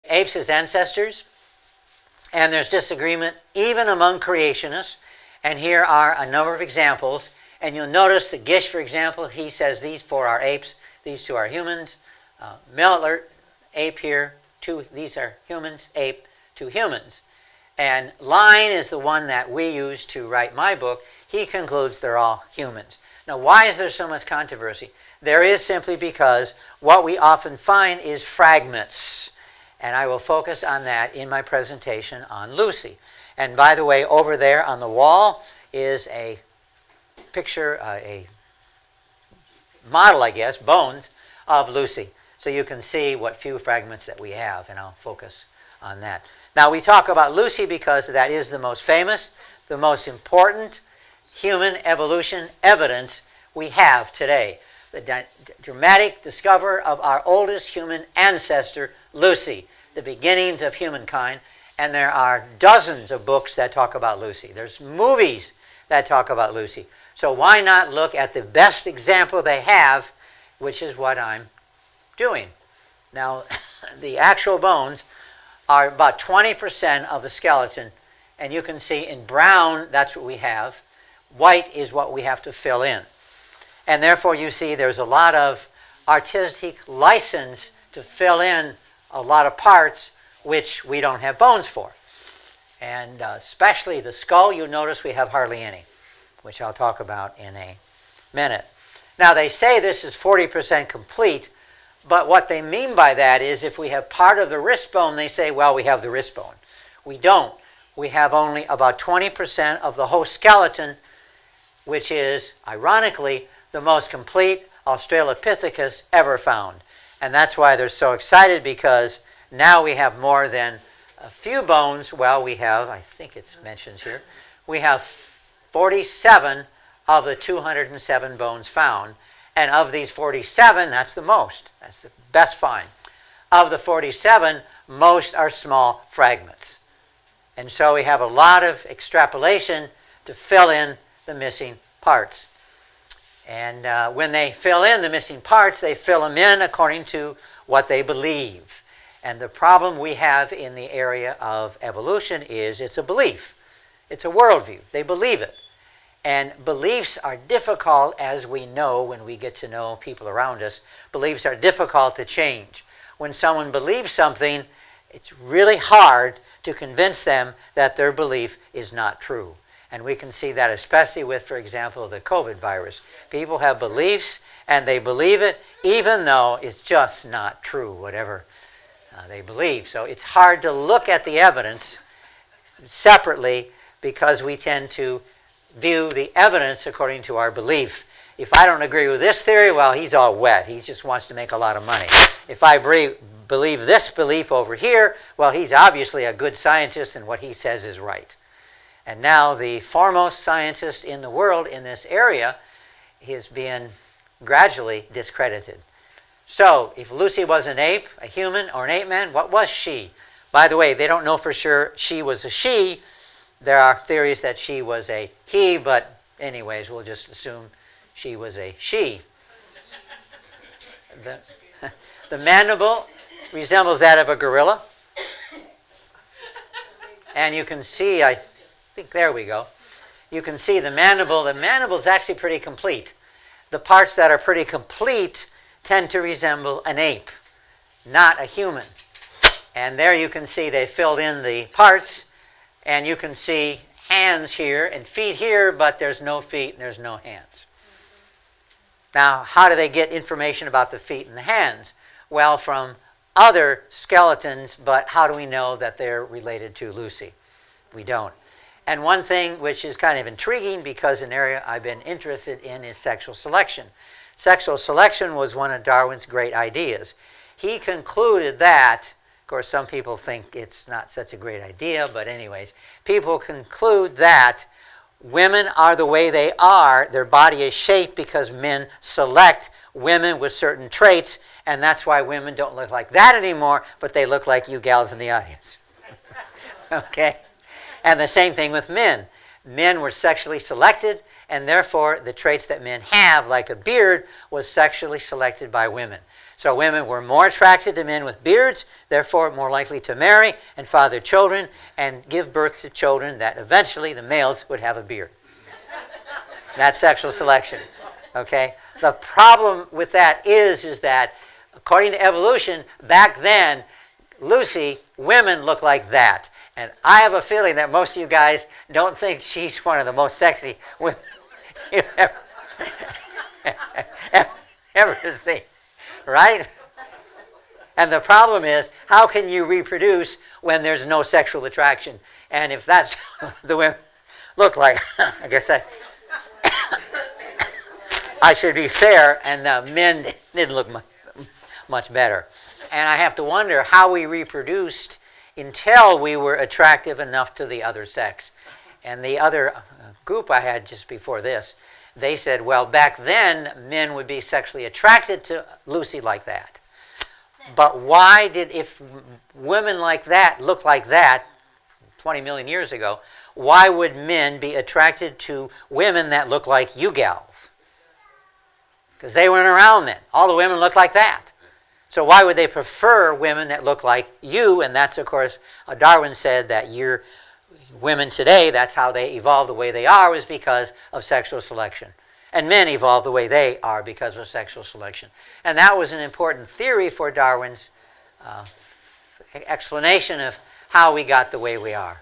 apes as ancestors, and there's disagreement even among creationists. And here are a number of examples. And you'll notice that Gish, for example, he says these four are apes, these two are humans. Miller, ape here, these are humans, ape, two humans. And Line is the one that we use to write my book. He concludes they're all humans. Now, why is there so much controversy? There is simply because what we often find is fragments. And I will focus on that in my presentation on Lucy. And by the way, over there on the wall is a picture, a model, I guess, bones of Lucy. So you can see what few fragments that we have, and I'll focus on that. Now, we talk about Lucy because that is the most famous, the most important human evolution evidence we have today. The dramatic discovery of our oldest human ancestor, Lucy, the beginnings of humankind. And there are dozens of books that talk about Lucy. There's movies that talk about Lucy. So why not look at the best example they have, which is what I'm doing. Now, the actual bones are about 20% of the skeleton. And you can see in brown, that's what we have. White is what we have to fill in. And therefore, you see there's a lot of artistic license to fill in a lot of parts which we don't have bones for. And especially the skull, you notice we have hardly any, which I'll talk about in a minute. Now, they say this is 40% complete, but what they mean by that is if we have part of the wrist bone, they say, well, we have the wrist bone. We don't. We have only about 20% of the whole skeleton, which is, ironically, the most complete Australopithecus ever found. And that's why they're so excited, because now we have more than a few bones. Well, we have, I think it mentions here, we have 47 of the 207 bones found. And of these 47, that's the most. That's the best find. Of the 47, most are small fragments. And so we have a lot of extrapolation to fill in the missing parts. And when they fill in the missing parts, they fill them in according to what they believe. And the problem we have in the area of evolution is it's a belief. It's a worldview. They believe it. And beliefs are difficult, as we know when we get to know people around us. Beliefs are difficult to change. When someone believes something, it's really hard to convince them that their belief is not true. And we can see that especially with, for example, the COVID virus. People have beliefs and they believe it even though it's just not true, whatever they believe. So it's hard to look at the evidence separately because we tend to view the evidence according to our belief. If I don't agree with this theory, well, he's all wet. He just wants to make a lot of money. If I believe this belief over here, well, he's obviously a good scientist and what he says is right. And now the foremost scientist in the world in this area is being gradually discredited. So, if Lucy was an ape, a human, or an ape man, what was she? By the way, they don't know for sure she was a she. There are theories that she was a he, but anyways, we'll just assume she was a she. The mandible resembles that of a gorilla. And you can see, I think, there we go. You can see the mandible. The mandible is actually pretty complete. The parts that are pretty complete tend to resemble an ape, not a human. And there you can see they filled in the parts, and you can see hands here and feet here, but there's no feet and there's no hands. Now, how do they get information about the feet and the hands? Well, from other skeletons, but how do we know that they're related to Lucy? We don't. And one thing which is kind of intriguing, because an area I've been interested in is sexual selection. Sexual selection was one of Darwin's great ideas. He concluded that, of course, some people think it's not such a great idea, but anyways, people conclude that women are the way they are. Their body is shaped because men select women with certain traits, and that's why women don't look like that anymore, but they look like you gals in the audience. Okay? And the same thing with men. Men were sexually selected, and therefore the traits that men have, like a beard, was sexually selected by women. So women were more attracted to men with beards, therefore more likely to marry and father children and give birth to children that eventually the males would have a beard. That's sexual selection. Okay? The problem with that is that according to evolution, back then, Lucy, women look like that. And I have a feeling that most of you guys don't think she's one of the most sexy women you've ever seen. Right? And the problem is, how can you reproduce when there's no sexual attraction? And if that's the women look like, I guess I should be fair, and the men didn't look much better. And I have to wonder how we reproduced until we were attractive enough to the other sex. And the other group I had just before this, they said, well, back then, men would be sexually attracted to Lucy like that. But why did, if women like that look like that 20 million years ago, why would men be attracted to women that look like you gals? Because they weren't around then. All the women looked like that. So why would they prefer women that look like you? And that's, of course, Darwin said that women today, that's how they evolved the way they are, was because of sexual selection. And men evolved the way they are because of sexual selection. And that was an important theory for Darwin's explanation of how we got the way we are.